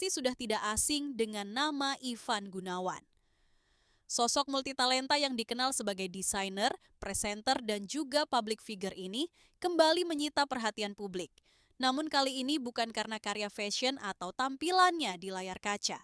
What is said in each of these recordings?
pasti sudah tidak asing dengan nama Ivan Gunawan. Sosok multitalenta yang dikenal sebagai desainer, presenter, dan juga public figure ini kembali menyita perhatian publik. Namun kali ini bukan karena karya fashion atau tampilannya di layar kaca,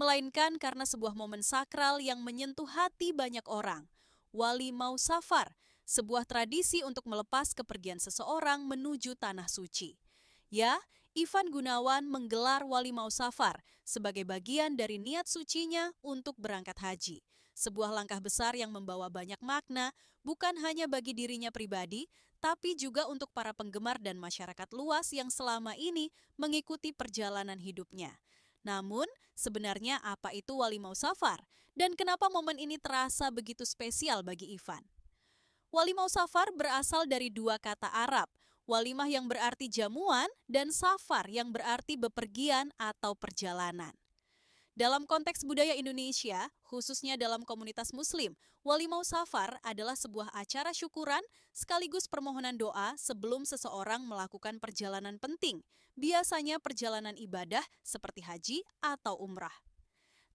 melainkan karena sebuah momen sakral yang menyentuh hati banyak orang. Walimau Safar, sebuah tradisi untuk melepas kepergian seseorang menuju tanah suci. Ya, Ivan Gunawan menggelar Walimau Safar sebagai bagian dari niat sucinya untuk berangkat haji. Sebuah langkah besar yang membawa banyak makna, bukan hanya bagi dirinya pribadi, tapi juga untuk para penggemar dan masyarakat luas yang selama ini mengikuti perjalanan hidupnya. Namun, sebenarnya apa itu Walimau Safar? Dan kenapa momen ini terasa begitu spesial bagi Ivan? Walimau Safar berasal dari dua kata Arab, walimah yang berarti jamuan dan safar yang berarti bepergian atau perjalanan. Dalam konteks budaya Indonesia, khususnya dalam komunitas Muslim, Walimau Safar adalah sebuah acara syukuran sekaligus permohonan doa sebelum seseorang melakukan perjalanan penting, biasanya perjalanan ibadah seperti haji atau umrah.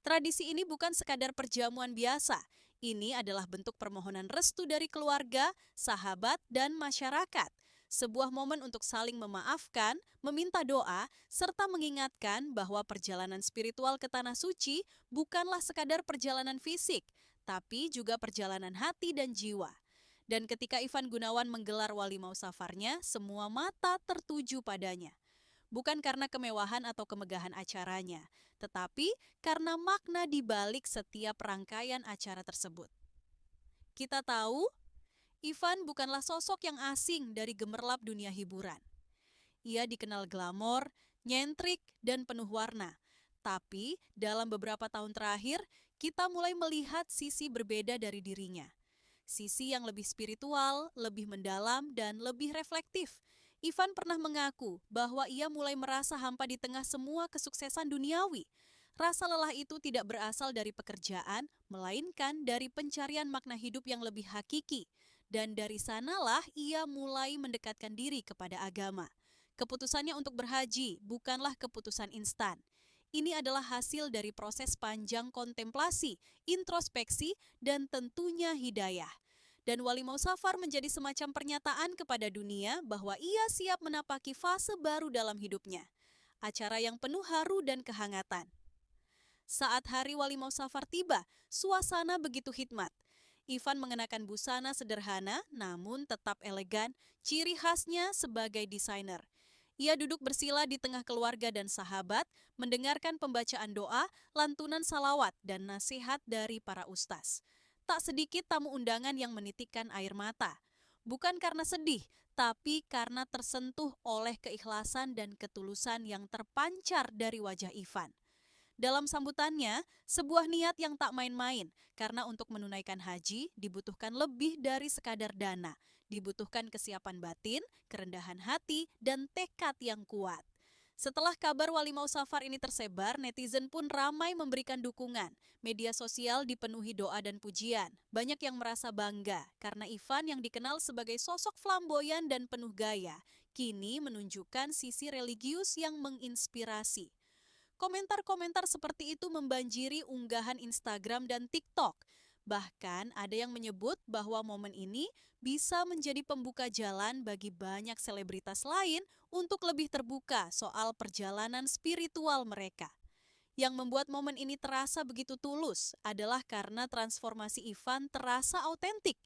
Tradisi ini bukan sekadar perjamuan biasa, ini adalah bentuk permohonan restu dari keluarga, sahabat, dan masyarakat. Sebuah momen untuk saling memaafkan, meminta doa, serta mengingatkan bahwa perjalanan spiritual ke tanah suci bukanlah sekadar perjalanan fisik, tapi juga perjalanan hati dan jiwa. Dan ketika Ivan Gunawan menggelar Walimau Safarnya, semua mata tertuju padanya. Bukan karena kemewahan atau kemegahan acaranya, tetapi karena makna di balik setiap rangkaian acara tersebut. Kita tahu, Ivan bukanlah sosok yang asing dari gemerlap dunia hiburan. Ia dikenal glamor, nyentrik, dan penuh warna. Tapi dalam beberapa tahun terakhir, kita mulai melihat sisi berbeda dari dirinya. Sisi yang lebih spiritual, lebih mendalam, dan lebih reflektif. Ivan pernah mengaku bahwa ia mulai merasa hampa di tengah semua kesuksesan duniawi. Rasa lelah itu tidak berasal dari pekerjaan, melainkan dari pencarian makna hidup yang lebih hakiki. Dan dari sanalah ia mulai mendekatkan diri kepada agama. Keputusannya untuk berhaji bukanlah keputusan instan. Ini adalah hasil dari proses panjang kontemplasi, introspeksi, dan tentunya hidayah. Dan Walimau Safar menjadi semacam pernyataan kepada dunia bahwa ia siap menapaki fase baru dalam hidupnya. Acara yang penuh haru dan kehangatan. Saat hari Walimau Safar tiba, suasana begitu hikmat. Ivan mengenakan busana sederhana namun tetap elegan, ciri khasnya sebagai desainer. Ia duduk bersila di tengah keluarga dan sahabat, mendengarkan pembacaan doa, lantunan salawat, dan nasihat dari para ustaz. Tak sedikit tamu undangan yang menitikkan air mata. Bukan karena sedih, tapi karena tersentuh oleh keikhlasan dan ketulusan yang terpancar dari wajah Ivan. Dalam sambutannya, sebuah niat yang tak main-main, karena untuk menunaikan haji dibutuhkan lebih dari sekadar dana. Dibutuhkan kesiapan batin, kerendahan hati, dan tekad yang kuat. Setelah kabar Walimau Safar ini tersebar, netizen pun ramai memberikan dukungan. Media sosial dipenuhi doa dan pujian. Banyak yang merasa bangga karena Ivan yang dikenal sebagai sosok flamboyan dan penuh gaya, kini menunjukkan sisi religius yang menginspirasi. Komentar-komentar seperti itu membanjiri unggahan Instagram dan TikTok. Bahkan ada yang menyebut bahwa momen ini bisa menjadi pembuka jalan bagi banyak selebritas lain untuk lebih terbuka soal perjalanan spiritual mereka. Yang membuat momen ini terasa begitu tulus adalah karena transformasi Ivan terasa autentik.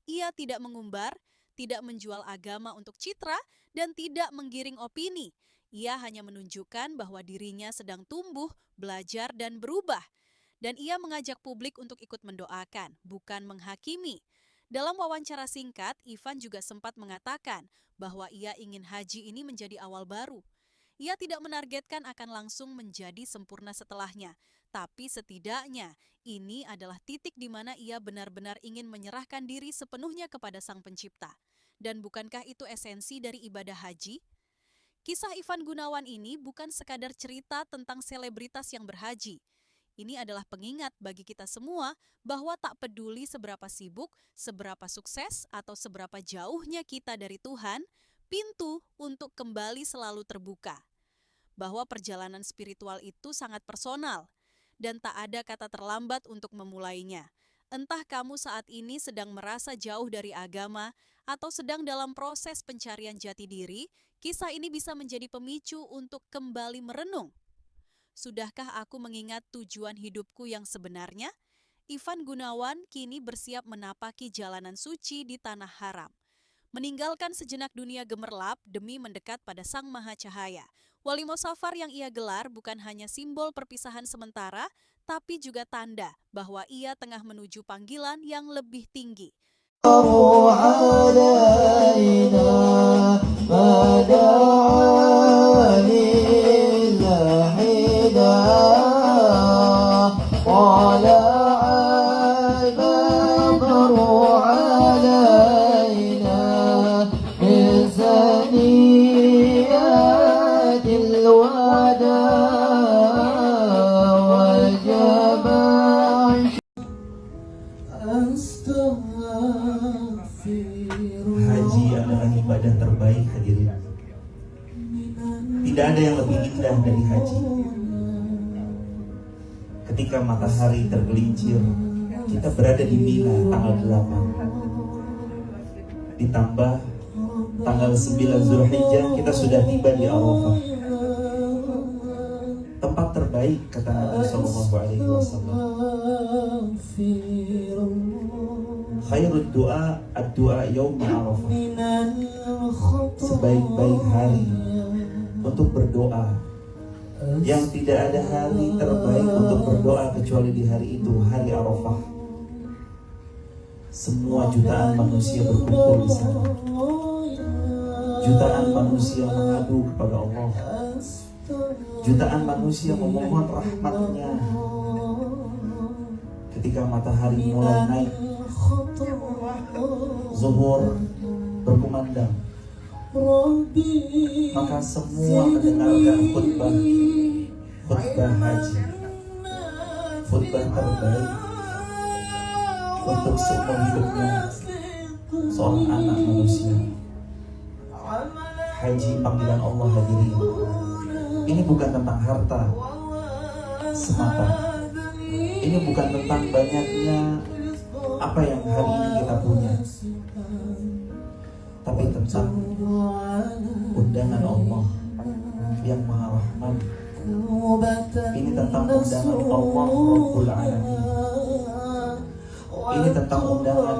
Ia tidak mengumbar, tidak menjual agama untuk citra, dan tidak menggiring opini. Ia hanya menunjukkan bahwa dirinya sedang tumbuh, belajar, dan berubah. Dan ia mengajak publik untuk ikut mendoakan, bukan menghakimi. Dalam wawancara singkat, Ivan juga sempat mengatakan bahwa ia ingin haji ini menjadi awal baru. Ia tidak menargetkan akan langsung menjadi sempurna setelahnya, tapi setidaknya ini adalah titik di mana ia benar-benar ingin menyerahkan diri sepenuhnya kepada Sang Pencipta. Dan bukankah itu esensi dari ibadah haji? Kisah Ivan Gunawan ini bukan sekadar cerita tentang selebritas yang berhaji. Ini adalah pengingat bagi kita semua bahwa tak peduli seberapa sibuk, seberapa sukses, atau seberapa jauhnya kita dari Tuhan, pintu untuk kembali selalu terbuka. bahwa perjalanan spiritual itu sangat personal dan tak ada kata terlambat untuk memulainya. Entah kamu saat ini sedang merasa jauh dari agama atau sedang dalam proses pencarian jati diri, kisah ini bisa menjadi pemicu untuk kembali merenung. Sudahkah aku mengingat tujuan hidupku yang sebenarnya? Ivan Gunawan kini bersiap menapaki jalanan suci di tanah haram. Meninggalkan sejenak dunia gemerlap demi mendekat pada Sang Maha Cahaya. Walimo Safar yang ia gelar bukan hanya simbol perpisahan sementara, tapi juga tanda bahwa ia tengah menuju panggilan yang lebih tinggi. Haji adalah ibadah terbaik, hadirin. Tidak ada yang lebih indah dari haji. Ketika matahari tergelincir, kita berada di Mina tanggal 8. Ditambah tanggal 9 Zulhijjah, kita sudah tiba di Arafah. Tempat terbaik, kata Nabi SAW. Khairud du'a ad-du'a yaum Arafah. Sebaik-baik hari untuk berdoa, yang tidak ada hari terbaik untuk berdoa kecuali di hari itu, hari Arafah. Semua jutaan manusia berkumpul di sana. Jutaan manusia mengadu kepada Allah. Jutaan manusia memohon rahmatnya. Ketika matahari mulai naik, zuhur berkumandang, maka semua mendengarkan khutbah haji, khutbah terbaik untuk seumur hidupnya seorang anak manusia. Haji panggilan Allah, hadirin. Ini bukan tentang harta semata. Ini bukan tentang banyaknya apa yang hari ini kita punya, tapi tentang undangan Allah yang Maha Rahman. Ini tentang undangan Allah Rabbul Alamin. Ini tentang undangan